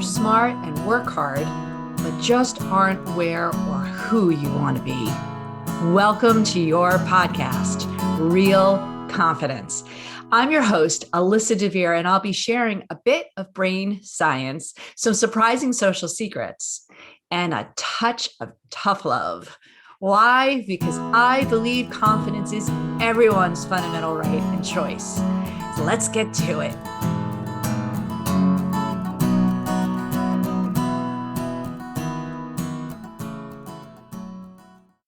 smart and work hard, but just aren't where or who you want to be. Welcome to your podcast, Real Confidence. I'm your host, Alyssa DeVere, and I'll be sharing a bit of brain science, some surprising social secrets, and a touch of tough love. Why? Because I believe confidence is everyone's fundamental right and choice. So let's get to it.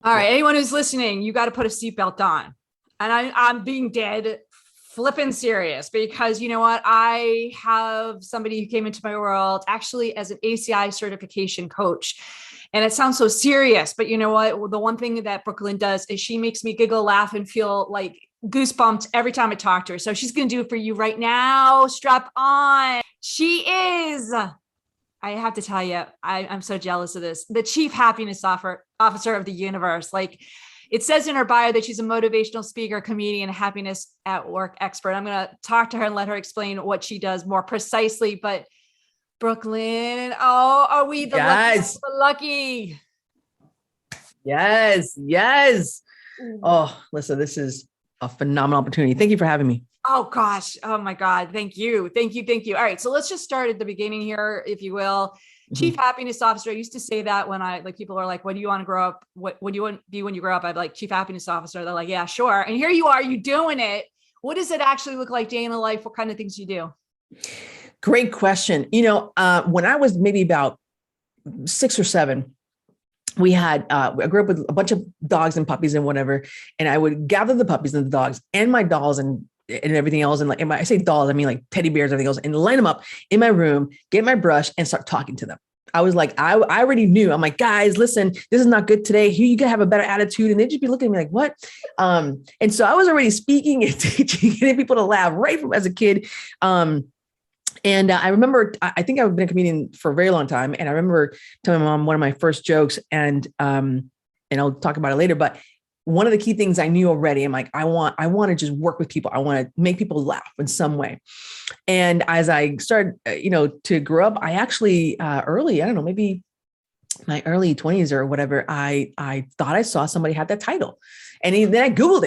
All right, anyone who's listening, you got to put a seatbelt on. And I'm being dead flipping serious because you know what? I have somebody who came into my world actually as an ACI certification coach. And it sounds so serious, but you know what? The one thing that Brooklyn does is she makes me giggle, laugh, and feel like goosebumps every time I talk to her. So she's going to do it for you right now. Strap on. She is, I have to tell you, I'm so jealous of this, the chief happiness officer of the universe. Like it says in her bio that she's a motivational speaker, comedian, happiness at work expert. I'm going to talk to her and let her explain what she does more precisely. But Brooklyn, oh, are we the lucky? Yes. Oh, listen, this is a phenomenal opportunity. Thank you for having me. Oh gosh. Oh my God. Thank you. All right. So let's just start at the beginning here, if you will. Chief happiness officer. I used to say that when people are like, what do you want to grow up? What do you want to be when you grow up? I'd be like, chief happiness officer. They're like, yeah, sure. And here you are, you doing it. What does it actually look like day in the life? What kind of things you do? Great question. When I was maybe about 6 or 7, we had, I grew up with a bunch of dogs and puppies and whatever. And I would gather the puppies and the dogs and my dolls and everything else. And I say dolls, I mean like teddy bears, everything else, and line them up in my room, get my brush and start talking to them. I was like, I already knew. I'm like, guys, listen, this is not good today. Here, you can have a better attitude. And they'd just be looking at me like, what? And so I was already speaking and teaching, getting people to laugh right from as a kid. And I remember, I think I've been a comedian for a very long time. And I remember telling my mom one of my first jokes and I'll talk about it later, but one of the key things I knew already, I'm like, I want to just work with people. I want to make people laugh in some way. And as I started, to grow up, I actually early, I don't know, maybe my early 20s or whatever, I thought I saw somebody had that title. And then I Googled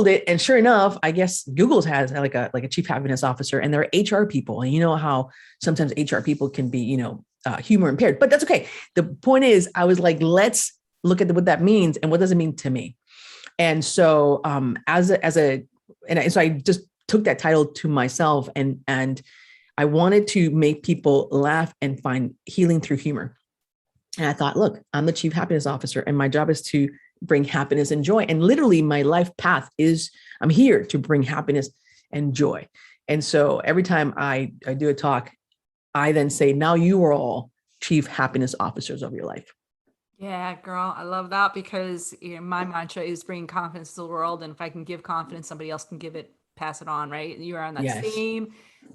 it. And sure enough, I guess Google has like a chief happiness officer and they're HR people. And you know how sometimes HR people can be, humor impaired, but that's okay. The point is I was like, let's look at what that means and what does it mean to me. And so, so I just took that title to myself and I wanted to make people laugh and find healing through humor. And I thought, look, I'm the chief happiness officer and my job is to bring happiness and joy. And literally my life path is I'm here to bring happiness and joy. And so every time I do a talk, I then say, now you are all chief happiness officers of your life. Yeah, girl, I love that because my mantra is bringing confidence to the world. And if I can give confidence, somebody else can pass it on, right? You are on that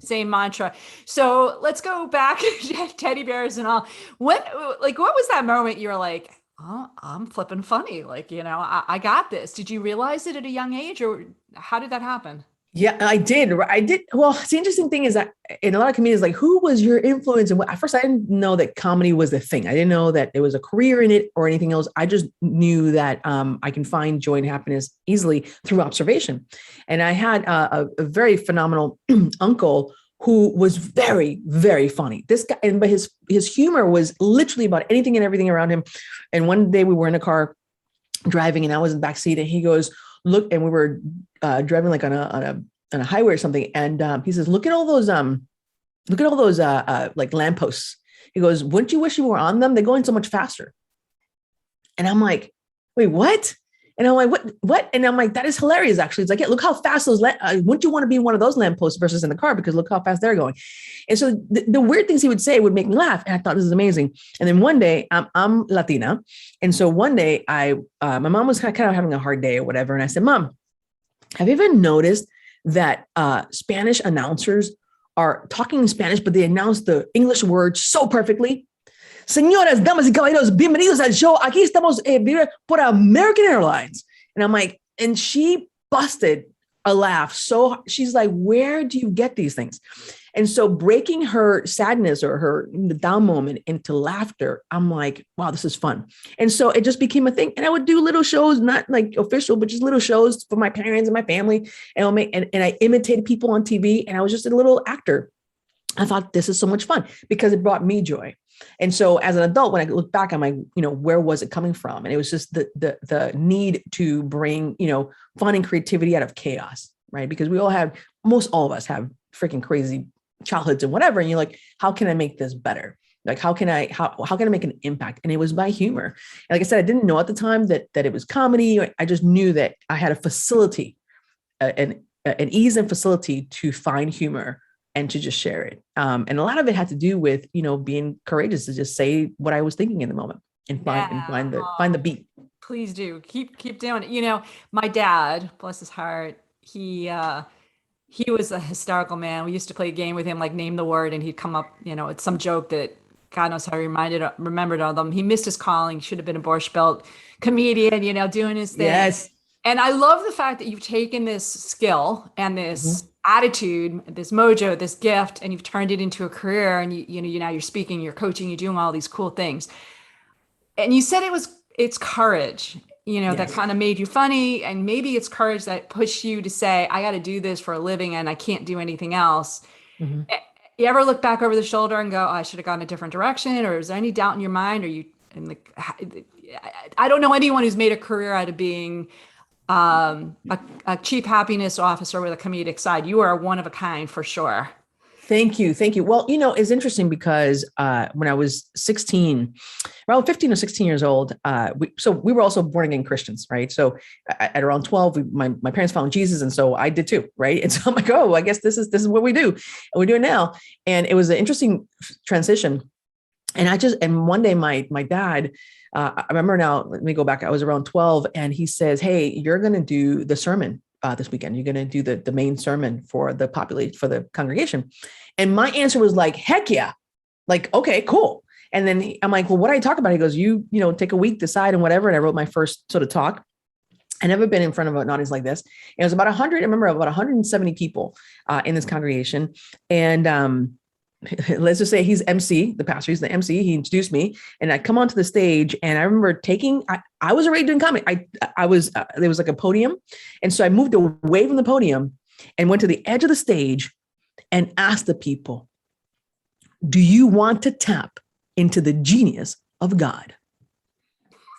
same mantra. So let's go back to teddy bears and all. What was that moment you were like, oh, I'm flipping funny. Like, I got this. Did you realize it at a young age or how did that happen? Yeah, I did. Well, the interesting thing is that in a lot of comedians, like, who was your influence? And at first I didn't know that comedy was the thing. I didn't know that there was a career in it or anything else. I just knew that I can find joy and happiness easily through observation. And I had a very phenomenal uncle who was very, very funny. This guy, but his humor was literally about anything and everything around him. And one day we were in a car driving and I was in the backseat and he goes, look, and we were driving like on a highway or something. And he says, look at all those like lampposts. He goes, wouldn't you wish you were on them? They're going so much faster. And I'm like, wait, what? And I'm like, what? And I'm like, that is hilarious. Actually, it's like, yeah, look how fast wouldn't you want to be in one of those lampposts versus in the car? Because look how fast they're going. And so the weird things he would say would make me laugh. And I thought this is amazing. And then one day I'm Latina. And so one day my mom was kind of having a hard day or whatever. And I said, Mom, have you ever noticed that Spanish announcers are talking in Spanish, but they announce the English words so perfectly? Señoras, damas y caballeros, bienvenidos al show. Aquí estamos por American Airlines. And I'm like, and she busted a laugh. So she's like, where do you get these things? And so breaking her sadness or her down moment into laughter, I'm like, wow, this is fun. And so it just became a thing. And I would do little shows, not like official, but just little shows for my parents and my family. And I imitated people on TV, and I was just a little actor. I thought this is so much fun because it brought me joy. And so as an adult, when I look back, I'm like, where was it coming from? And it was just the need to bring, fun and creativity out of chaos, right? Because most all of us have freaking crazy childhoods and whatever. And you're like, how can I make this better? Like, how can I make an impact? And it was by humor. And like I said, I didn't know at the time that it was comedy. I just knew that I had a facility, an ease and facility to find humor and to just share it. And a lot of it had to do with, being courageous to just say what I was thinking in the moment and find the beat. Please do keep doing it. My dad, bless his heart, he was a hysterical man. We used to play a game with him, like name the word, and he'd come up, it's some joke that God knows how he remembered all of them. He missed his calling. Should have been a Borscht Belt comedian, doing his thing. Yes. And I love the fact that you've taken this skill and this attitude, this mojo, this gift, and you've turned it into a career. And now you're speaking, you're coaching, you're doing all these cool things. And you said it's courage. That kind of made you funny. And maybe it's courage that pushed you to say, I got to do this for a living and I can't do anything else. Mm-hmm. You ever look back over the shoulder and go, oh, I should have gone a different direction? Or is there any doubt in your mind? I don't know anyone who's made a career out of being a chief happiness officer with a comedic side. You are one of a kind for sure. Thank you. Well, it's interesting because when I was 16, around 15 or 16 years old, we were also born again Christians, right? So at around 12, my parents found Jesus, and so I did too, right? And so I'm like, oh, I guess this is what we do, and we do it now. And it was an interesting transition. And one day my dad, I remember now. Let me go back. I was around 12, and he says, "Hey, you're going to do the sermon this weekend. You're going to do the main sermon for the population, for the congregation." And my answer was like, heck yeah. Like, okay, cool. And then I'm like, well, what do I talk about? He goes, you take a week, decide and whatever. And I wrote my first sort of talk. I never been in front of an audience like this. It was about 170 people in this congregation. And let's just say he's MC, the pastor, he's the MC. He introduced me, and I come onto the stage, and I remember I was already doing comedy. I was, there was like a podium. And so I moved away from the podium and went to the edge of the stage and asked the people, do you want to tap into the genius of God?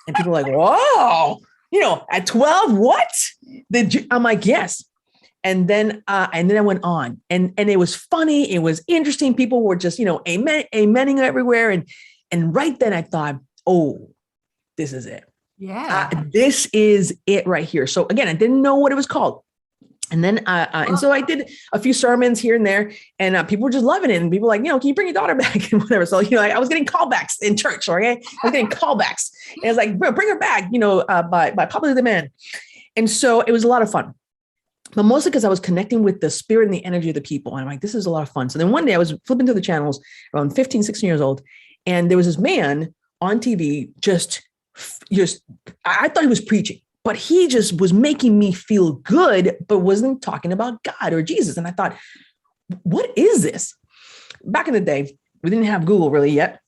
And people were like, whoa, at 12, what? I'm like, yes. And then I went on, and it was funny. It was interesting. People were just, amening everywhere. And right then I thought, oh, this is it. Yeah. This is it right here. So again, I didn't know what it was called. And then, and so I did a few sermons here and there, and people were just loving it. And people were like, can you bring your daughter back and whatever. So, I was getting callbacks in church. Okay. I was getting callbacks, and it's like, bring her back, by popular demand. And so it was a lot of fun. But mostly because I was connecting with the spirit and the energy of the people. And I'm like, this is a lot of fun. So then one day I was flipping through the channels around 15, 16 years old. And there was this man on TV, just I thought he was preaching, but he just was making me feel good, but wasn't talking about God or Jesus. And I thought, what is this? Back in the day, we didn't have Google really yet.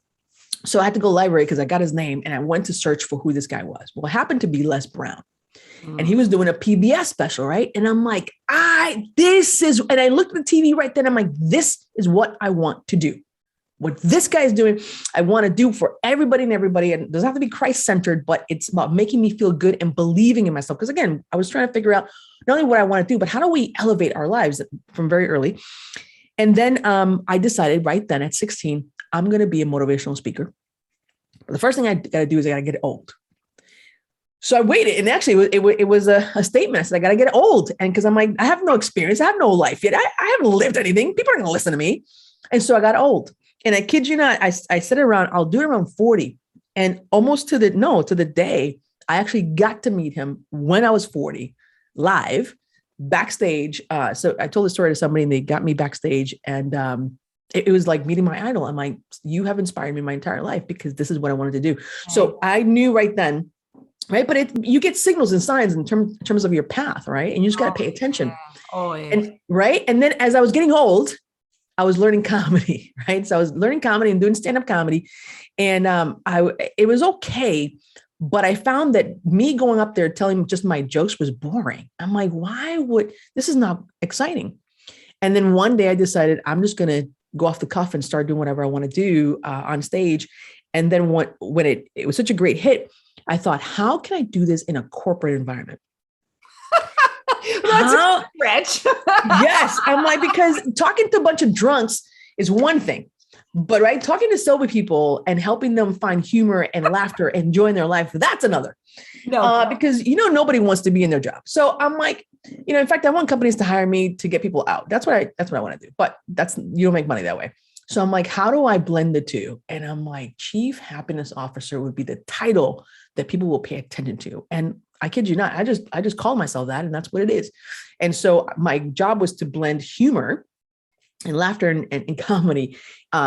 So I had to go to the library because I got his name, and I went to search for who this guy was. Well, it happened to be Les Brown. And he was doing a PBS special, right? And I'm like, and I looked at the TV right then. I'm like, this is what I want to do. What this guy is doing, I want to do for everybody and everybody. And it doesn't have to be Christ-centered, but it's about making me feel good and believing in myself. Because again, I was trying to figure out not only what I want to do, but how do we elevate our lives from very early? And then I decided right then at 16, I'm going to be a motivational speaker. But the first thing I got to do is I got to get old. So I waited, and actually it was a statement. I said, I got to get old. And because I'm like, I have no experience. I have no life yet. I haven't lived anything. People aren't going to listen to me. And so I got old. And I kid you not, I said I'll do it around 40. And almost to the day, I actually got to meet him when I was 40, live, backstage. So I told the story to somebody, and they got me backstage. And it was like meeting my idol. I'm like, you have inspired me my entire life, because this is what I wanted to do. Okay. So I knew right then right? But you get signals and signs in terms of your path, right? And you just got to pay attention. Yeah, always. And right. And then as I was getting old, I was learning comedy, right? So I was learning comedy and doing stand-up comedy. And it was okay. But I found that me going up there telling just my jokes was boring. I'm like, this is not exciting. And then one day I decided I'm just going to go off the cuff and start doing whatever I want to do on stage. And then when it was such a great hit, I thought, how can I do this in a corporate environment? That's rich. Yes. I'm like, because talking to a bunch of drunks is one thing, but right, talking to sober people and helping them find humor and laughter and joy in their life, that's another. No, because nobody wants to be in their job. So I'm like, in fact, I want companies to hire me to get people out. That's what I want to do. But you don't make money that way. So I'm like, how do I blend the two? And I'm like, Chief Happiness Officer would be the title that people will pay attention to. And I kid you not, I just call myself that, and that's what it is. And so my job was to blend humor and laughter and comedy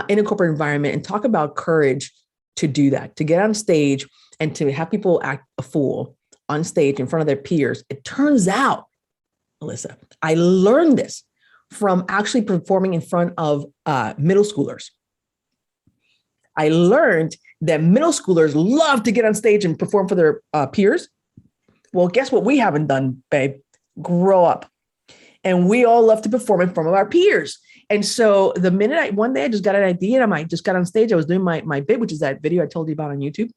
in a corporate environment and talk about courage to do that, to get on stage and to have people act a fool on stage in front of their peers. It turns out, Alyssa, I learned this from actually performing in front of middle schoolers. I learned that middle schoolers love to get on stage and perform for their peers. Well, guess what we haven't done, babe? Grow up. And we all love to perform in front of our peers. And so the minute one day I just got an idea and I just got on stage, I was doing my bit, which is that video I told you about on YouTube.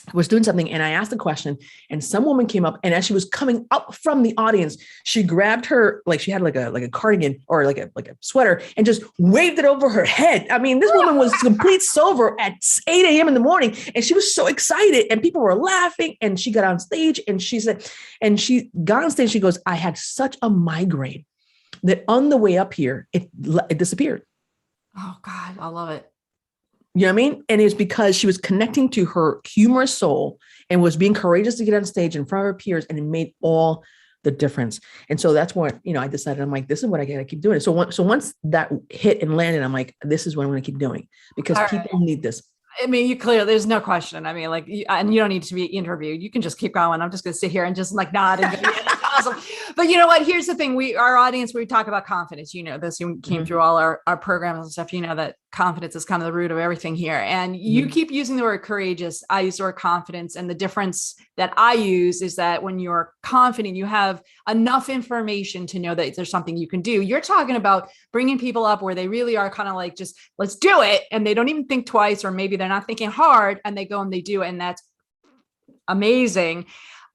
I was doing something and I asked a question and some woman came up, and as she was coming up from the audience, she grabbed her, like she had like a cardigan or like a sweater, and just waved it over her head. I mean, this woman was complete sober at 8 a.m. in the morning, and she was so excited and people were laughing, and she got on stage and she got on stage. She goes, I had such a migraine that on the way up here, it disappeared. Oh God, I love it. You know what I mean? And it's because she was connecting to her humorous soul and was being courageous to get on stage in front of her peers, and it made all the difference. And so that's what, I decided, I'm like, this is what I gotta keep doing. So once that hit and landed, I'm like, this is what I'm going to keep doing, because people need this. I mean, there's no question. I mean, like, and you don't need to be interviewed. You can just keep going. I'm just going to sit here and just like nod. And that's awesome. But you know what? Here's the thing. Our audience, we talk about confidence. This, you came through all our programs and stuff. That confidence is kind of the root of everything here. And you keep using the word courageous. I use the word confidence. And the difference that I use is that when you're confident, you have enough information to know that there's something you can do. You're talking about bringing people up where they really are kind of like, just let's do it. And they don't even think twice, or maybe they're not thinking hard, and they go and they do it. And that's amazing.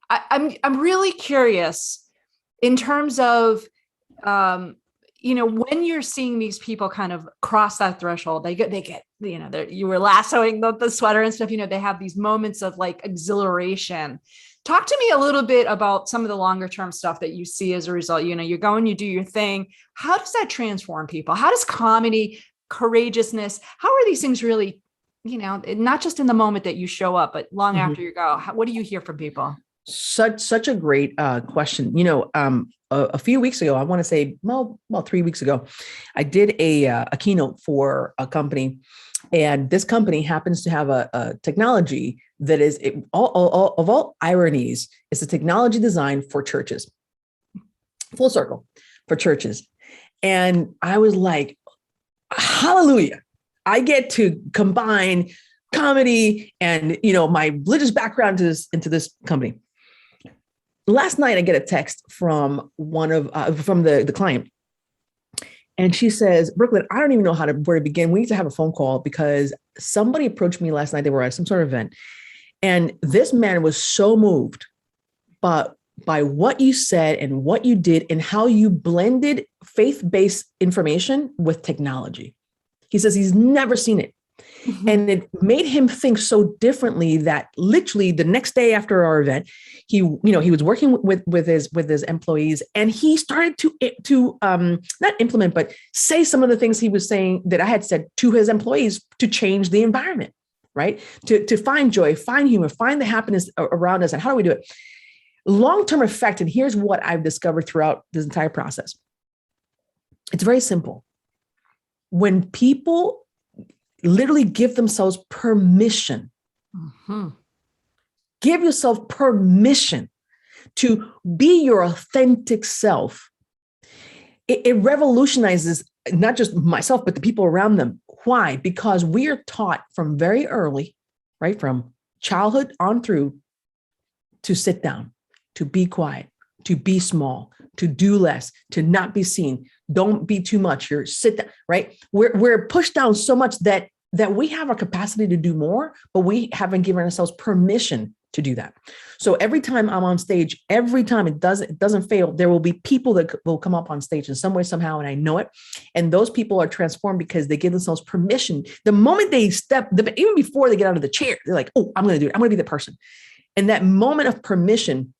I'm really curious in terms of, when you're seeing these people kind of cross that threshold, they get, you were lassoing the sweater and stuff, they have these moments of like exhilaration. Talk to me a little bit about some of the longer term stuff that you see as a result. You go and you do your thing. How does that transform people? How does comedy, courageousness, how are these things really, not just in the moment that you show up, but long after you go? What do you hear from people? Such a great question. A few weeks ago, I want to say, well, 3 weeks ago, I did a keynote for a company, and this company happens to have a technology that is all ironies. It's a technology designed for churches, full circle for churches. And I was like, hallelujah. I get to combine comedy and, my religious background into this company. Last night, I get a text from from the client, and she says, Brooklyn, I don't even know where to begin. We need to have a phone call because somebody approached me last night. They were at some sort of event, and this man was so moved by what you said and what you did and how you blended faith-based information with technology. He says he's never seen it. Mm-hmm. And it made him think so differently that literally the next day after our event, he was working with his employees, and he started to not implement, but say some of the things he was saying that I had said to his employees to change the environment, right? To find joy, find humor, find the happiness around us. And how do we do it? Long-term effect. And here's what I've discovered throughout this entire process. It's very simple. When people literally give themselves permission give yourself permission to be your authentic self. It revolutionizes not just myself, but the people around them. Why? Because we are taught from very early, right, from childhood on through, to sit down, to be quiet, to be small, to do less, to not be seen. Don't be too much. You're sit down, right? We're pushed down so much that we have a capacity to do more, but we haven't given ourselves permission to do that. So every time I'm on stage, every time it doesn't fail, there will be people that will come up on stage in some way, somehow, and I know it. And those people are transformed because they give themselves permission. The moment they even before they get out of the chair, they're like, oh, I'm going to do it. I'm going to be the person. And that moment of permission,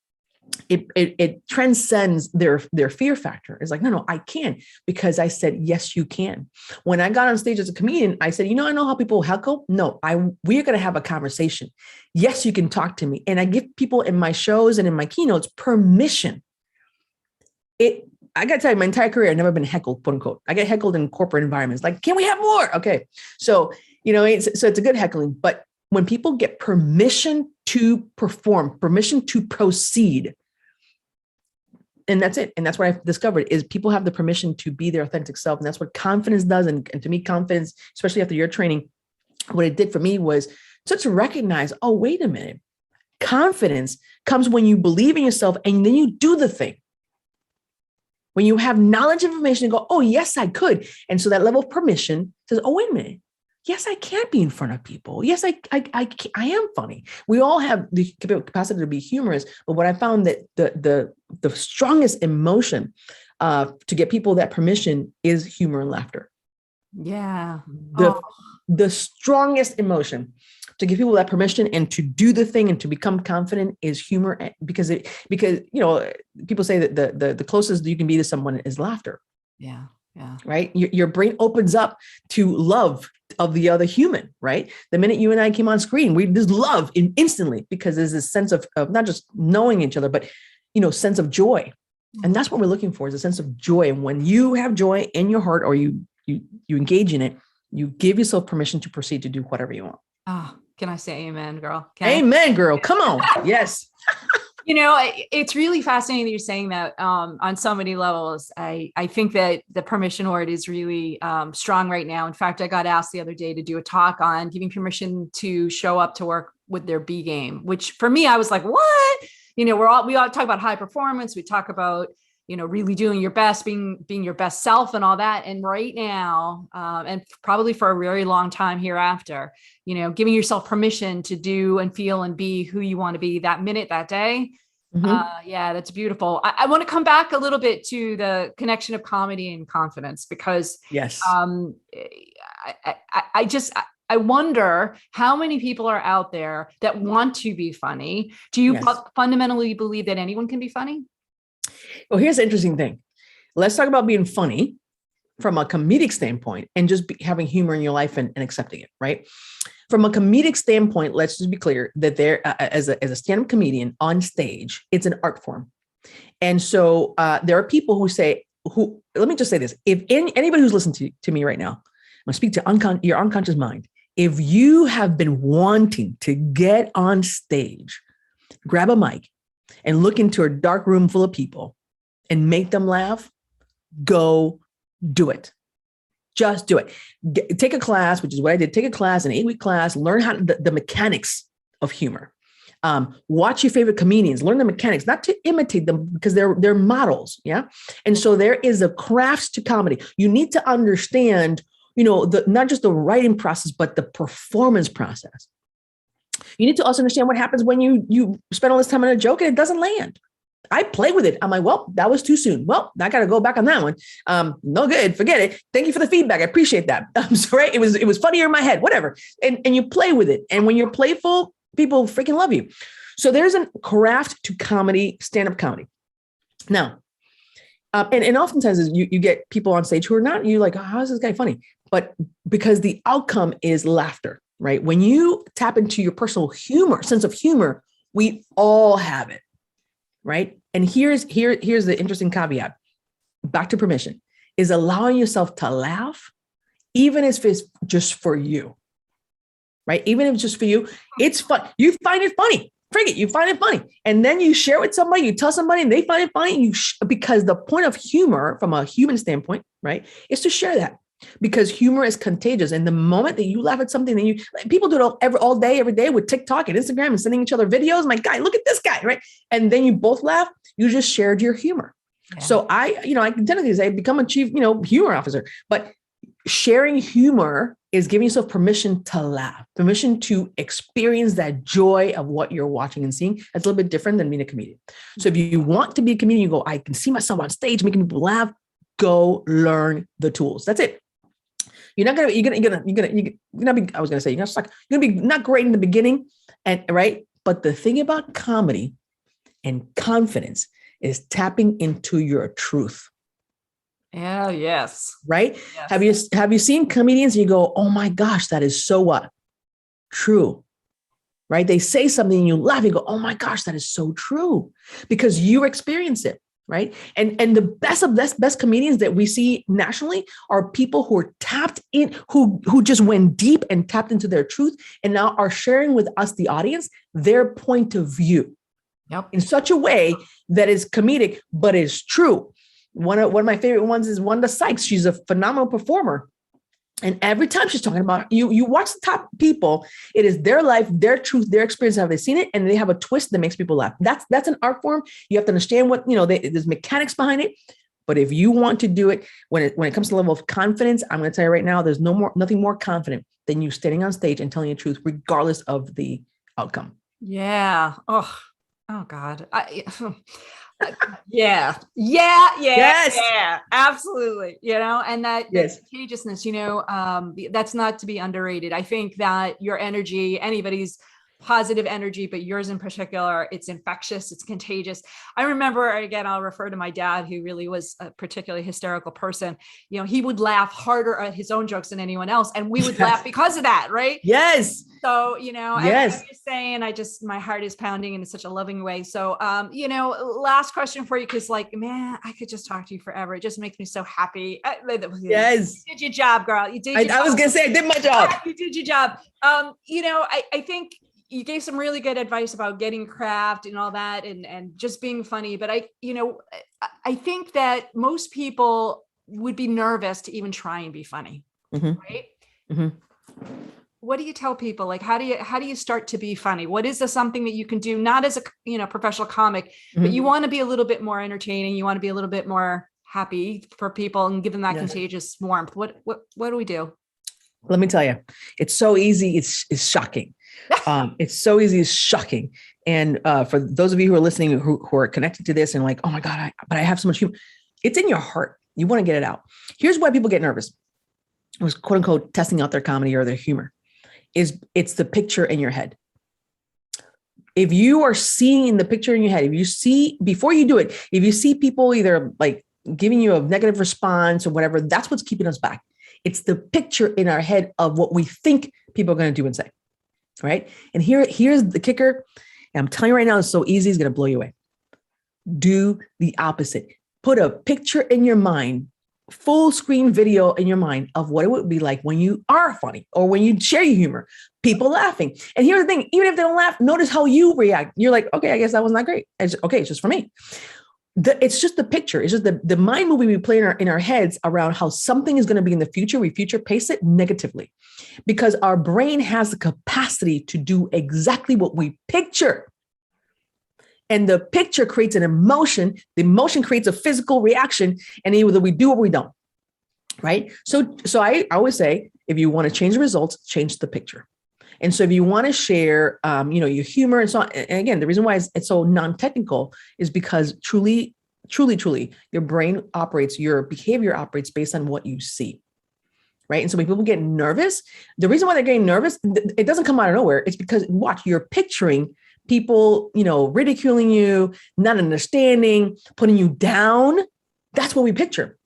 it transcends their fear factor. It's like, no, I can, because I said, yes, you can. When I got on stage as a comedian, I said, I know how people heckle. No, we're going to have a conversation. Yes, you can talk to me. And I give people in my shows and in my keynotes permission. I got to tell you, my entire career, I've never been heckled, quote unquote. I get heckled in corporate environments. Like, can we have more? Okay. So, it's a good heckling, but when people get permission to perform, permission to proceed, and that's it. And that's what I've discovered is people have the permission to be their authentic self. And that's what confidence does. And to me, confidence, especially after your training, what it did for me was to recognize, oh, wait a minute. Confidence comes when you believe in yourself and then you do the thing. When you have knowledge, information, and go, oh, yes, I could. And so that level of permission says, oh, wait a minute. Yes, I can be in front of people. Yes, I am funny. We all have the capacity to be humorous. But what I found that the strongest emotion to get people that permission is humor and laughter. Yeah. The strongest emotion to give people that permission and to do the thing and to become confident is humor, because people say that the closest you can be to someone is laughter. Yeah. Yeah. Right. Your brain opens up to love of the other human. Right. The minute you and I came on screen, we just love instantly, because there's this sense of not just knowing each other, but, sense of joy. And that's what we're looking for, is a sense of joy. And when you have joy in your heart, or you engage in it, you give yourself permission to proceed to do whatever you want. Oh, can I say amen, girl? Amen, girl. Come on. Yes. It's really fascinating that you're saying that on so many levels. I think that the permission word is really strong right now. In fact, I got asked the other day to do a talk on giving permission to show up to work with their B game, which for me, I was like, what? We all talk about high performance. We talk about, really doing your best, being your best self and all that. And right now, and probably for a very long time hereafter, giving yourself permission to do and feel and be who you want to be that minute, that day. Mm-hmm. Yeah, that's beautiful. I want to come back a little bit to the connection of comedy and confidence, because yes, I wonder how many people are out there that want to be funny. Do you fundamentally believe that anyone can be funny? Well, here's the interesting thing. Let's talk about being funny from a comedic standpoint and just having humor in your life and accepting it, right? From a comedic standpoint, let's just be clear that as a stand-up comedian on stage, it's an art form. And so there are people who let me just say this. If anybody who's listening to me right now, I'm going to speak to your unconscious mind. If you have been wanting to get on stage, grab a mic and look into a dark room full of people and make them laugh, go do it. Just do it. Take a class, which is what I did. Take a class, an 8-week class, learn how the mechanics of humor. Watch your favorite comedians, learn the mechanics, not to imitate them, because they're models. Yeah. And so there is a craft to comedy. You need to understand, not just the writing process, but the performance process. You need to also understand what happens when you spend all this time on a joke and it doesn't land. I play with it. I'm like, well, that was too soon. Well, I got to go back on that one. No good. Forget it. Thank you for the feedback. I appreciate that. I'm sorry. It was funnier in my head, whatever. And you play with it. And when you're playful, people freaking love you. So there's a craft to comedy, stand-up comedy. Now, and oftentimes you get people on stage who are not, you're like, oh, how is this guy funny? But because the outcome is laughter, right? When you tap into your personal sense of humor, we all have it, right? And here's the interesting caveat, back to permission, is allowing yourself to laugh, even if it's just for you, right? Even if it's just for you, it's fun. You find it funny. Freak it, you find it funny. And then you share with somebody, you tell somebody and they find it funny. Because the point of humor from a human standpoint, right, is to share that, because humor is contagious. And the moment that you laugh at something that people do it all day, every day with TikTok and Instagram and sending each other videos. My guy, look at this guy, right? And then you both laugh, you just shared your humor. Yeah. So I can technically say become a chief, humor officer, but sharing humor is giving yourself permission to laugh, permission to experience that joy of what you're watching and seeing. That's a little bit different than being a comedian. So if you want to be a comedian, you go, I can see myself on stage making people laugh. Go learn the tools. That's it. You're not gonna be. I was gonna say you're gonna be not great in the beginning, and right. But the thing about comedy and confidence is tapping into your truth. Yeah. Yes. Right. Yes. Have you seen comedians and you go, oh my gosh, that is so what? True. Right. They say something and you laugh, you go, oh my gosh, that is so true, because you experience it. Right. And the best comedians that we see nationally are people who are tapped in, who just went deep and tapped into their truth and now are sharing with us, the audience, their point of view. Yep. In such a way that is comedic, but is true. One of my favorite ones is Wanda Sykes. She's a phenomenal performer. And every time she's talking about, you watch the top people, it is their life, their truth, their experience, how they've seen it. And they have a twist that makes people laugh. That's an art form. You have to understand what, there's mechanics behind it. But if you want to do it, when it comes to the level of confidence, I'm going to tell you right now, there's nothing more confident than you standing on stage and telling the truth, regardless of the outcome. Yeah. Oh God. Yeah. Yes. Yeah, absolutely. And that contagiousness, that's not to be underrated. I think that your energy, anybody's positive energy, but yours in particular, it's infectious, it's contagious. I remember, again, I'll refer to my dad, who really was a particularly hysterical person. He would laugh harder at his own jokes than anyone else. And we would laugh because of that. Right. Yes. So, yes. I'm just saying, my heart is pounding in such a loving way. So, last question for you, because man, I could just talk to you forever. It just makes me so happy. Yes. You did your job, girl. You did. I was going to say, I did my job. You did your job. I think you gave some really good advice about getting craft and all that, and just being funny. But I think that most people would be nervous to even try and be funny. Mm-hmm. Right. Mm-hmm. What do you tell people? How do you start to be funny? What is something that you can do, not as a professional comic, mm-hmm. but you want to be a little bit more entertaining. You want to be a little bit more happy for people and give them that contagious warmth. What do we do? Let me tell you, it's so easy. It's shocking. It's so easy. It's shocking. And for those of you who are listening, who are connected to this and like, oh my God, but I have so much humor. It's in your heart. You want to get it out. Here's why people get nervous. It was quote unquote testing out their comedy or their humor. It's the picture in your head. If you are seeing the picture in your head, if you see, before you do it, if you see people either like giving you a negative response or whatever, that's what's keeping us back. It's the picture in our head of what we think people are going to do and say. Right. And here's the kicker. And I'm telling you right now, it's so easy. It's going to blow you away. Do the opposite. Put a picture in your mind, full screen video in your mind of what it would be like when you are funny or when you share your humor, people laughing. And here's the thing, even if they don't laugh, notice how you react. You're like, okay, I guess that was not great. It's just for me. It's just the picture. It's just the mind movie we play in our heads around how something is going to be in the future. We future pace it negatively because our brain has the capacity to do exactly what we picture. And the picture creates an emotion. The emotion creates a physical reaction. And either we do or we don't. Right. So I always say, if you want to change the results, change the picture. And so if you want to share, your humor and so on, and again, the reason why it's so non-technical is because truly, your brain operates, your behavior operates based on what you see. Right. And so when people get nervous, the reason why they're getting nervous, it doesn't come out of nowhere. It's because you're picturing people, ridiculing you, not understanding, putting you down. That's what we picture.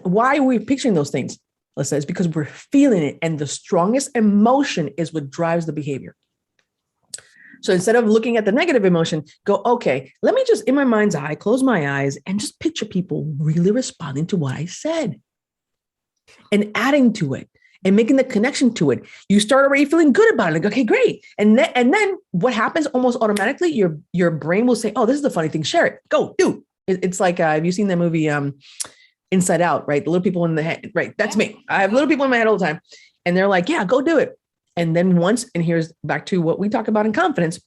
Why are we picturing those things? Listen, it's because we're feeling it. And the strongest emotion is what drives the behavior. So instead of looking at the negative emotion, go, okay, let me just in my mind's eye, close my eyes and just picture people really responding to what I said and adding to it and making the connection to it. You start already feeling good about it. Like, okay, great. And then what happens almost automatically, your brain will say, oh, this is the funny thing. Share it. Go do. It's like, have you seen that movie, Inside Out, right? The little people in the head, right? That's me. I have little people in my head all the time. And they're like, yeah, go do it. And then and here's back to what we talk about in confidence.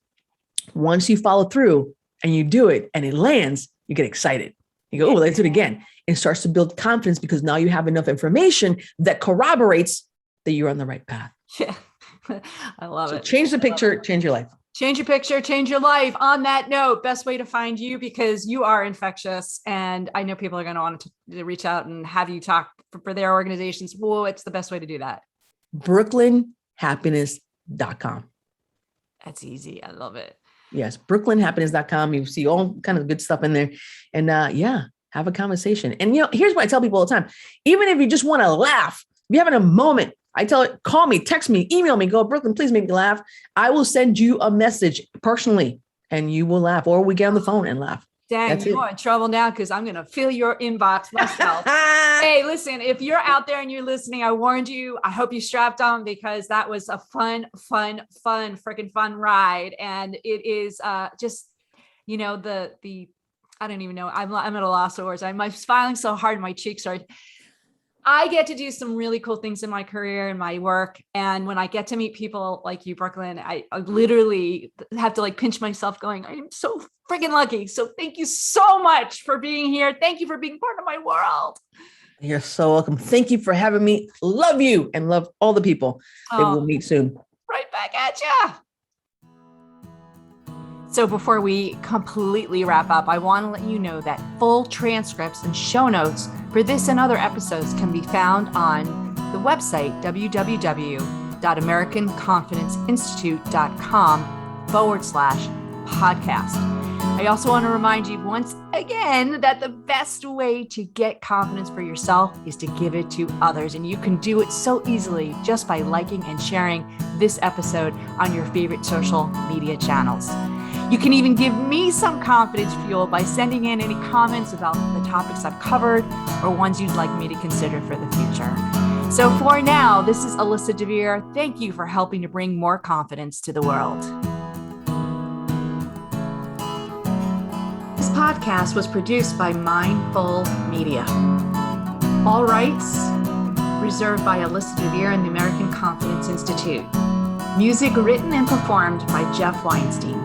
Once you follow through and you do it and it lands, you get excited. You go, oh, let's do it again. It starts to build confidence because now you have enough information that corroborates that you're on the right path. Yeah. I love it. Change the picture, change your life. Change your picture, change your life. On that note, best way to find you, because you are infectious. And I know people are going to want to reach out and have you talk for their organizations. Whoa, it's the best way to do that. brooklynhappiness.com. That's easy. I love it. Yes. brooklynhappiness.com. You see all kind of good stuff in there. And have a conversation. And here's what I tell people all the time. Even if you just want to laugh, if you're having a moment, I tell it, call me, text me, email me, go, Brooklyn, please make me laugh. I will send you a message personally and you will laugh, or we get on the phone and laugh. Dang, you're in trouble now because I'm going to fill your inbox myself. Hey, listen, if you're out there and you're listening, I warned you. I hope you strapped on because that was a fun, freaking fun ride. And it is just, the I don't even know. I'm at a loss of words. I'm smiling so hard. My cheeks are. I get to do some really cool things in my career and my work. And when I get to meet people like you, Brooklyn, I literally have to pinch myself going, I'm so freaking lucky. So thank you so much for being here. Thank you for being part of my world. You're so welcome. Thank you for having me. Love you and love all the people that we'll meet soon. Right back at ya. So before we completely wrap up, I want to let you know that full transcripts and show notes for this and other episodes can be found on the website, www.americanconfidenceinstitute.com/podcast. I also want to remind you once again that the best way to get confidence for yourself is to give it to others. And you can do it so easily just by liking and sharing this episode on your favorite social media channels. You can even give me some confidence fuel by sending in any comments about the topics I've covered or ones you'd like me to consider for the future. So for now, this is Alyssa DeVere. Thank you for helping to bring more confidence to the world. This podcast was produced by Mindful Media. All rights reserved by Alyssa DeVere and the American Confidence Institute. Music written and performed by Jeff Weinstein.